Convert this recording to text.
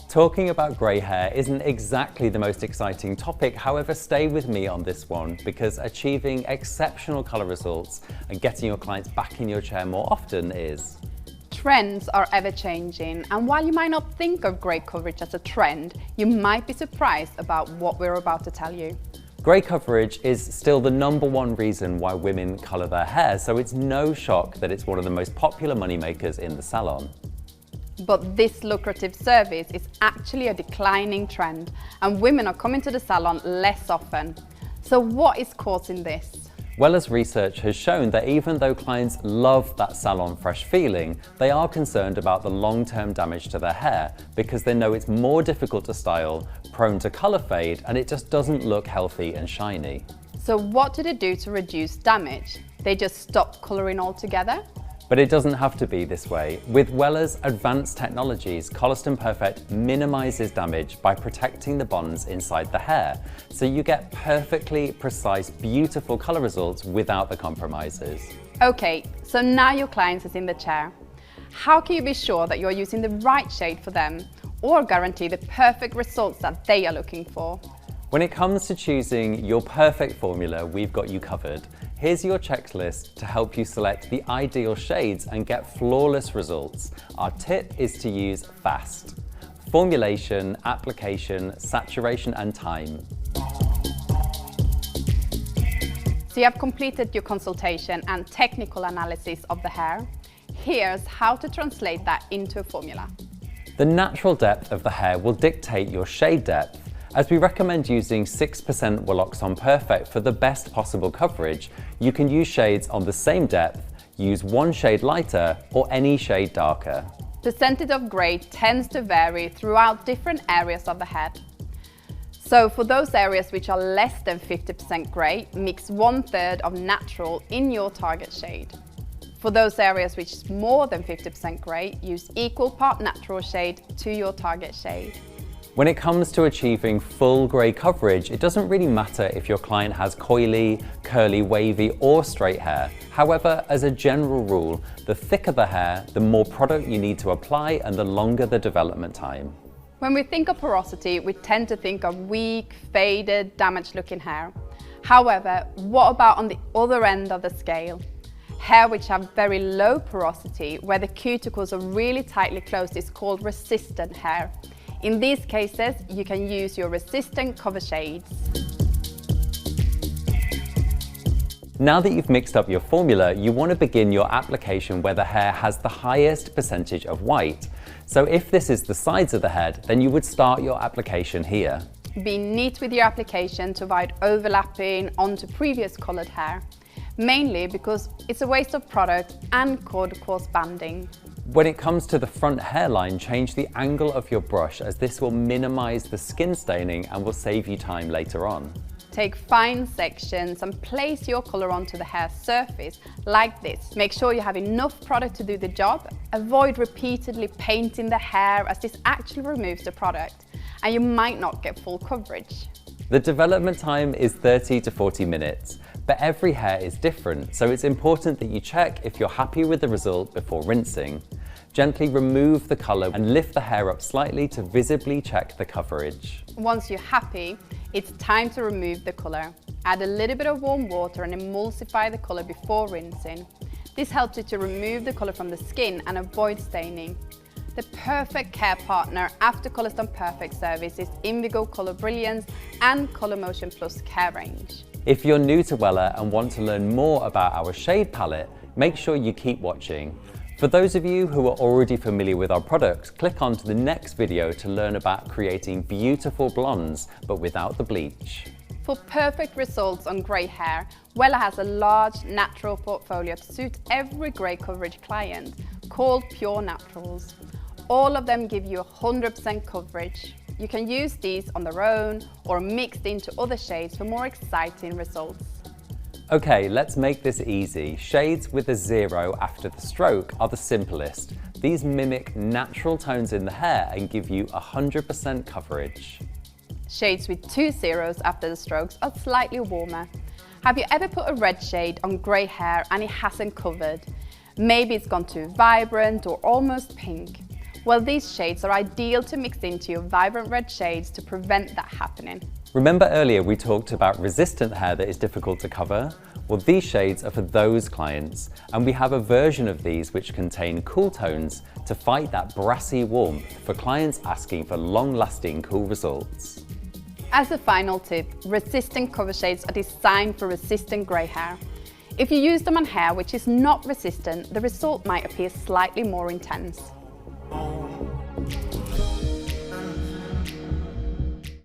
Talking about grey hair isn't exactly the most exciting topic, however stay with me on this one because achieving exceptional colour results and getting your clients back in your chair more often is. Trends are ever changing, and while you might not think of grey coverage as a trend, you might be surprised about what we're about to tell you. Grey coverage is still the #1 reason why women colour their hair, so it's no shock that it's one of the most popular moneymakers in the salon. But this lucrative service is actually a declining trend, and women are coming to the salon less often. So what is causing this? Wella's research has shown that even though clients love that salon fresh feeling, they are concerned about the long-term damage to their hair because they know it's more difficult to style, prone to colour fade, and it just doesn't look healthy and shiny. So what do they do to reduce damage? They just stop colouring altogether? But it doesn't have to be this way. With Wella's advanced technologies, Coliston Perfect minimises damage by protecting the bonds inside the hair, so you get perfectly precise, beautiful colour results without the compromises. Okay, so now your client is in the chair. How can you be sure that you're using the right shade for them, or guarantee the perfect results that they are looking for? When it comes to choosing your perfect formula, we've got you covered. Here's your checklist to help you select the ideal shades and get flawless results. Our tip is to use FAST: formulation, application, saturation and time. So you have completed your consultation and technical analysis of the hair. Here's how to translate that into a formula. The natural depth of the hair will dictate your shade depth. As we recommend using 6% Willoxon Perfect for the best possible coverage, you can use shades on the same depth, use one shade lighter or any shade darker. Percentage of grey tends to vary throughout different areas of the head. So for those areas which are less than 50% grey, mix 1/3 of natural in your target shade. For those areas which is more than 50% grey, use equal part natural shade to your target shade. When it comes to achieving full grey coverage, it doesn't really matter if your client has coily, curly, wavy or straight hair. However, as a general rule, the thicker the hair, the more product you need to apply and the longer the development time. When we think of porosity, we tend to think of weak, faded, damaged looking hair. However, what about on the other end of the scale? Hair which have very low porosity, where the cuticles are really tightly closed, is called resistant hair. In these cases, you can use your resistant cover shades. Now that you've mixed up your formula, you want to begin your application where the hair has the highest percentage of white. So if this is the sides of the head, then you would start your application here. Be neat with your application to avoid overlapping onto previous coloured hair, mainly because it's a waste of product and could cause banding. When it comes to the front hairline, change the angle of your brush as this will minimize the skin staining and will save you time later on. Take fine sections and place your colour onto the hair surface like this. Make sure you have enough product to do the job. Avoid repeatedly painting the hair as this actually removes the product and you might not get full coverage. The development time is 30 to 40 minutes, but every hair is different, so it's important that you check if you're happy with the result before rinsing. Gently remove the colour and lift the hair up slightly to visibly check the coverage. Once you're happy, it's time to remove the colour. Add a little bit of warm water and emulsify the colour before rinsing. This helps you to remove the colour from the skin and avoid staining. The perfect care partner after Coliston Perfect service is Indigo Colour Brilliance and Colour Motion Plus care range. If you're new to Wella and want to learn more about our shade palette, make sure you keep watching. For those of you who are already familiar with our products, click on to the next video to learn about creating beautiful blondes, but without the bleach. For perfect results on grey hair, Wella has a large natural portfolio to suit every grey coverage client, called Pure Naturals. All of them give you 100% coverage. You can use these on their own or mixed into other shades for more exciting results. Okay, let's make this easy. Shades with a 0 after the stroke are the simplest. These mimic natural tones in the hair and give you 100% coverage. Shades with 2 zeros after the strokes are slightly warmer. Have you ever put a red shade on grey hair and it hasn't covered? Maybe it's gone too vibrant or almost pink. Well, these shades are ideal to mix into your vibrant red shades to prevent that happening. Remember earlier we talked about resistant hair that is difficult to cover? Well, these shades are for those clients, and we have a version of these which contain cool tones to fight that brassy warmth for clients asking for long-lasting cool results. As a final tip, resistant cover shades are designed for resistant grey hair. If you use them on hair which is not resistant, the result might appear slightly more intense.